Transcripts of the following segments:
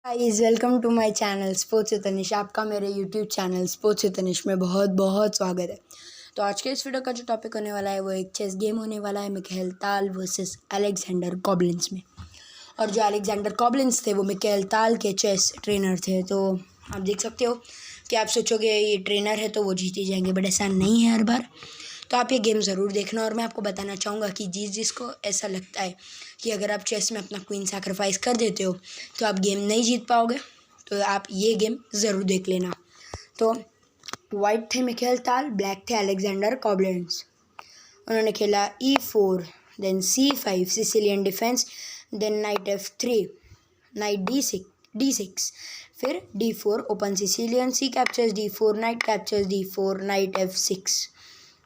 Guys welcome to my channel Sports with Tanish. आपका मेरे YouTube channel Sports with Tanish में बहुत बहुत स्वागत है। तो आज के इस वीडियो का जो टॉपिक होने वाला है वो एक चेस गेम होने वाला है, मिखाइल ताल वर्सेस अलेक्जेंडर कॉबलिन्स में। और जो अलेक्जेंडर कॉबलिन्स थे वो मिखाइल ताल के चेस ट्रेनर थे। तो आप देख सकते हो कि आप सोचोगे ये ट्रेनर है तो वो जीत ही जाएंगे, बट ऐसा नहीं है हर बार। तो आप ये गेम ज़रूर देखना। और मैं आपको बताना चाहूँगा कि जिसको ऐसा लगता है कि अगर आप चेस में अपना क्वीन सैक्रिफाइस कर देते हो तो आप गेम नहीं जीत पाओगे, तो आप ये गेम ज़रूर देख लेना। तो वाइट थे मिखाइल ताल, ब्लैक थे अलेक्जेंडर कॉबलिन्स। उन्होंने खेला E4, then C5 Sicilian defence, then knight F3, knight D6, फिर D4 open Sicilian, C captures D4, knight captures D4, knight F6,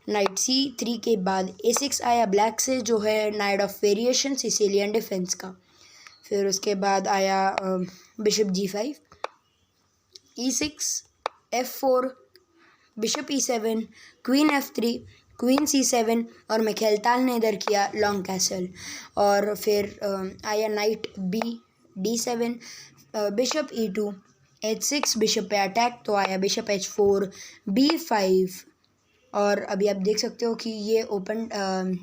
knight C3 के बाद A6 आया ब्लैक से, जो है Najdorf variation Sicilian defence का। फिर उसके बाद आया bishop G5, E6, F4, bishop E7, queen F3, queen C7 और मिखाइल ताल ने इधर किया लॉन्ग कैसल। और फिर आया night D7, bishop E2, H6, bishop पे अटैक, तो आया बिशप H4, B5। और अभी आप देख सकते हो कि ये ओपन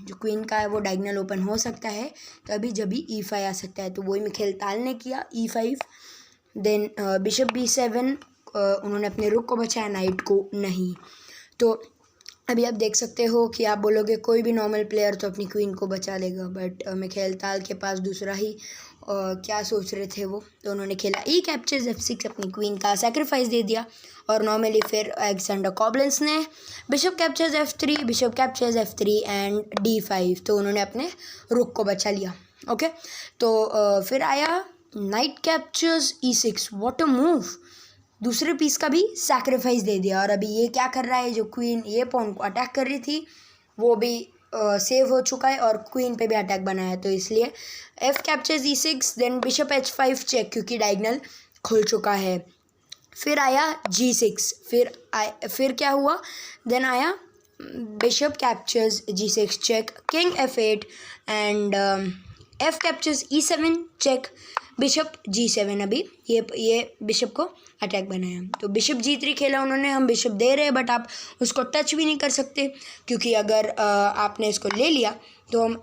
जो क्वीन का है वो डायगोनल ओपन हो सकता है, तो अभी जब भी E5 आ सकता है, तो वही मिखाइल ताल ने किया E5। देन बिशप B7, उन्होंने अपने रुक को बचाया, नाइट को नहीं। तो अभी आप देख सकते हो कि आप बोलोगे कोई भी नॉर्मल प्लेयर तो अपनी क्वीन को बचा लेगा, बट मिखाइल ताल के पास दूसरा ही क्या सोच रहे थे वो। तो उन्होंने खेला E कैप्चर्स F6, अपनी क्वीन का सैक्रिफाइस दे दिया। और नॉर्मली फिर अलेक्जेंडर कॉबलिन्स ने bishop captures F3, bishop captures F3 and D5, तो उन्होंने अपने रुक को बचा लिया। ओके, तो फिर आया night captures E6, what a move. दूसरे पीस का भी सैक्रिफाइस दे दिया। और अभी ये क्या कर रहा है, जो क्वीन ये पॉन को अटैक कर रही थी वो भी सेव हो चुका है और क्वीन पे भी अटैक बनाया है, तो इसलिए F captures E6, then bishop H5 check, क्योंकि डायगोनल खुल चुका है। फिर आया G6, फिर क्या हुआ, देन आया bishop captures G6 check, king F8 and F captures E7 check, bishop G7। अभी ये बिशप को अटैक बनाया, तो बिशप G3 खेला उन्होंने। हम बिशप दे रहे हैं बट आप उसको टच भी नहीं कर सकते, क्योंकि अगर आपने इसको ले लिया तो हम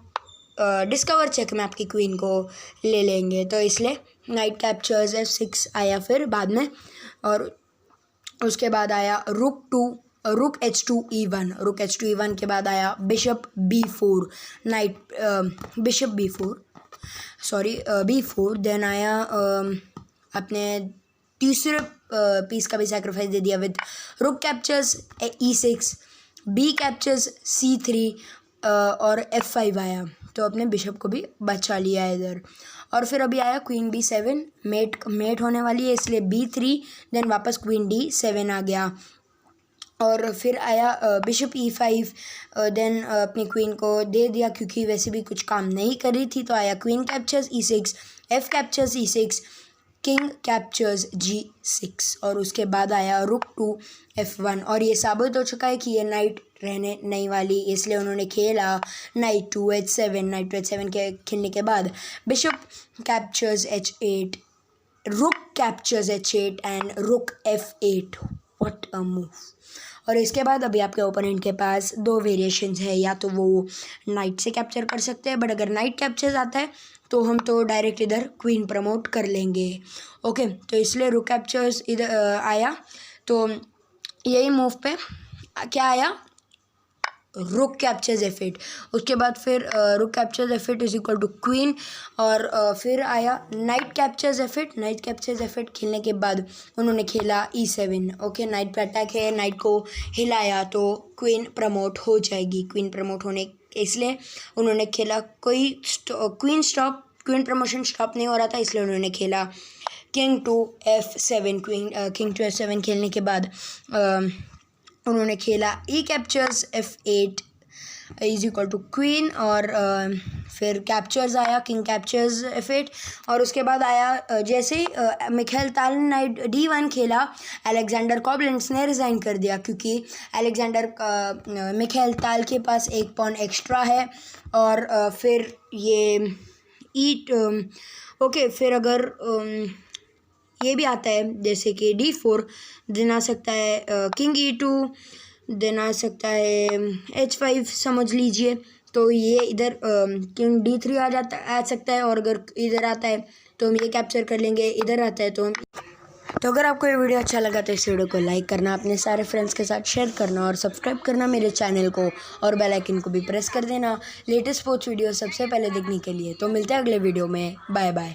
डिस्कवर चेक में आपकी क्वीन को ले लेंगे, तो इसलिए नाइट कैप्चर्स F6 आया फिर बाद में। और उसके बाद आया रुक H2 E1, रुक H2 E1 के बाद आया bishop B4, bishop B4, then आया अपने तीसरे पीस का भी सैक्रिफाइस दे दिया विद रुक captures E6, B captures C3 और F5 आया, तो अपने बिशप को भी बचा लिया है इधर। और फिर अभी आया क्वीन B7, मेट होने वाली है इसलिए B3, देन वापस क्वीन D7 आ गया। और फिर आया बिशप E5, देन अपनी क्वीन को दे दिया क्योंकि वैसे भी कुछ काम नहीं कर रही थी, तो आया queen captures E6, F captures E6, king captures G6। और उसके बाद आया रुक टू F1, और ये साबित हो चुका है कि ये नाइट रहने नहीं वाली, इसलिए उन्होंने खेला नाइट टू H7 के खेलने के बाद बिशप कैप्चर्स H8, रुक कैप्चर्स H8 एंड रुक F8, व्हाट अ मूव। और इसके बाद अभी आपके ओपोनेंट के पास दो वेरिएशंस है, या तो वो नाइट से कैप्चर कर सकते हैं, बट अगर नाइट कैप्चर्स आता है तो हम तो डायरेक्ट इधर क्वीन प्रमोट कर लेंगे। ओके, तो इसलिए रुक कैप्चर्स इधर आया, तो यही मूव पे क्या आया, रुक कैप्चर्स F8। उसके बाद फिर rook captures F8 is equal to queen, और फिर आया नाइट कैप्चर्स F8 खेलने के बाद उन्होंने खेला E7। ओके, नाइट पे अटैक है, नाइट को हिलाया तो क्वीन प्रमोट हो जाएगी। क्वीन प्रमोट होने इसलिए उन्होंने खेला क्वीन प्रमोशन स्टॉप नहीं हो रहा था, इसलिए उन्होंने खेला किंग टू F7 खेलने के बाद उन्होंने खेला E captures F8 is equal to queen, और फिर कैप्चर्स आया किंग कैप्चर्स F8। और उसके बाद आया जैसे मिखाइल ताल ने नाइट D1 खेला, अलेक्जेंडर कॉबलिन्स ने रिज़ाइन कर दिया, क्योंकि मिखाइल ताल के पास एक पॉन एक्स्ट्रा है। और फिर ये ईट ओके, फिर अगर ये भी आता है, जैसे कि D4, देन आ सकता है किंग E2, देन आ सकता है H5 समझ लीजिए। तो ये इधर किंग D3 आ सकता है, और अगर इधर आता है तो हम ये कैप्चर कर लेंगे, इधर आता है तो हम। तो अगर आपको ये वीडियो अच्छा लगा तो इस वीडियो को लाइक करना, अपने सारे फ्रेंड्स के साथ शेयर करना और सब्सक्राइब करना मेरे चैनल को, और बेल आइकन को भी प्रेस कर देना लेटेस्ट स्पोर्ट्स वीडियो सबसे पहले देखने के लिए। तो मिलते हैं अगले वीडियो में, बाय बाय।